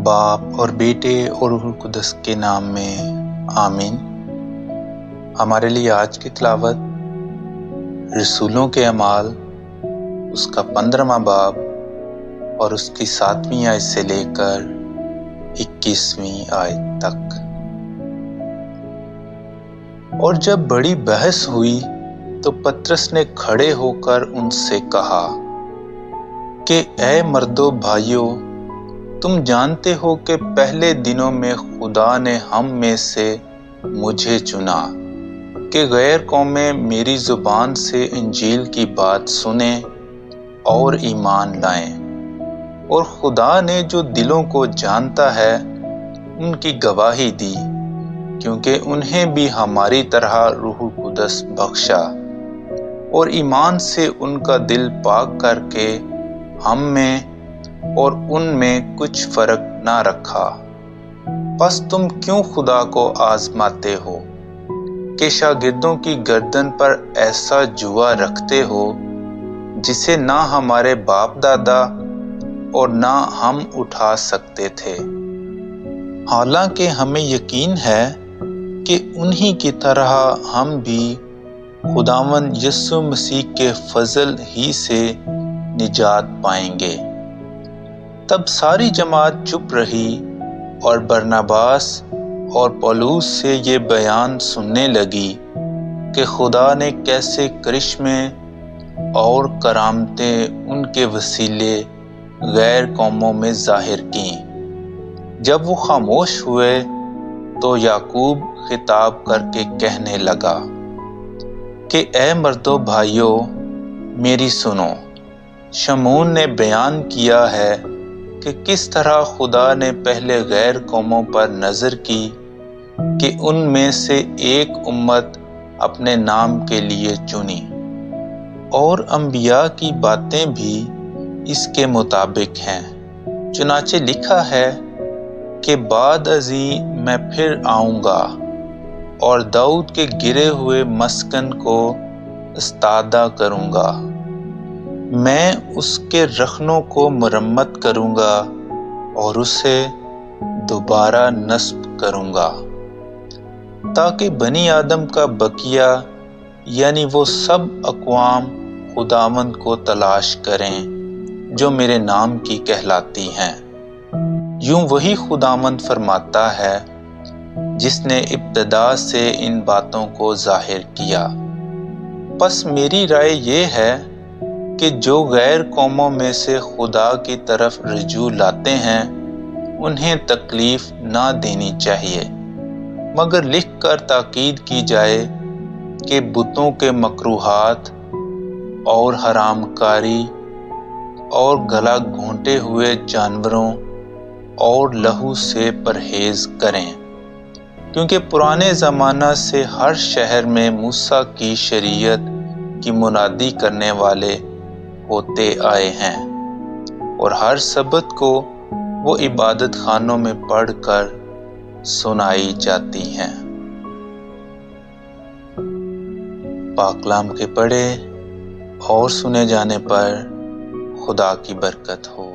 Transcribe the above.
باپ اور بیٹے اور روح القدس کے نام میں آمین۔ ہمارے لیے آج کی تلاوت رسولوں کے اعمال اس کا 15واں باب اور اس کی 7ویں آیت سے لے کر 21ویں آیت تک۔ اور جب بڑی بحث ہوئی تو پطرس نے کھڑے ہو کر ان سے کہا کہ اے مردو بھائیو، تم جانتے ہو کہ پہلے دنوں میں خدا نے ہم میں سے مجھے چنا کہ غیر قومیں میری زبان سے انجیل کی بات سنیں اور ایمان لائیں، اور خدا نے جو دلوں کو جانتا ہے ان کی گواہی دی، کیونکہ انہیں بھی ہماری طرح روح القدس بخشا، اور ایمان سے ان کا دل پاک کر کے ہم میں اور ان میں کچھ فرق نہ رکھا۔ پس تم کیوں خدا کو آزماتے ہو کہ شاگردوں کی گردن پر ایسا جوا رکھتے ہو جسے نہ ہمارے باپ دادا اور نہ ہم اٹھا سکتے تھے؟ حالانکہ ہمیں یقین ہے کہ انہی کی طرح ہم بھی خداوند یسوع مسیح کے فضل ہی سے نجات پائیں گے۔ تب ساری جماعت چپ رہی اور برناباس اور پولوس سے یہ بیان سننے لگی کہ خدا نے کیسے کرشمے اور کرامتیں ان کے وسیلے غیر قوموں میں ظاہر کیں۔ جب وہ خاموش ہوئے تو یعقوب خطاب کر کے کہنے لگا کہ اے مردو بھائیو، میری سنو۔ شمعون نے بیان کیا ہے کہ کس طرح خدا نے پہلے غیر قوموں پر نظر کی کہ ان میں سے ایک امت اپنے نام کے لیے چنی، اور انبیاء کی باتیں بھی اس کے مطابق ہیں۔ چنانچہ لکھا ہے کہ بعد ازیں میں پھر آؤں گا اور داؤد کے گرے ہوئے مسکن کو استادہ کروں گا، میں اس کے رخنوں کو مرمت کروں گا اور اسے دوبارہ نصب کروں گا، تاکہ بنی آدم کا بقیہ یعنی وہ سب اقوام خداوند کو تلاش کریں جو میرے نام کی کہلاتی ہیں۔ یوں وہی خداوند فرماتا ہے جس نے ابتدا سے ان باتوں کو ظاہر کیا۔ پس میری رائے یہ ہے کہ جو غیر قوموں میں سے خدا کی طرف رجوع لاتے ہیں انہیں تکلیف نہ دینی چاہیے، مگر لکھ کر تاکید کی جائے کہ بتوں کے مکروہات اور حرام کاری اور گلا گھونٹے ہوئے جانوروں اور لہو سے پرہیز کریں، کیونکہ پرانے زمانہ سے ہر شہر میں موسیٰ کی شریعت کی منادی کرنے والے ہوتے آئے ہیں، اور ہر سبت کو وہ عبادت خانوں میں پڑھ کر سنائی جاتی ہیں۔ پاک کلام کے پڑھے اور سنے جانے پر خدا کی برکت ہو۔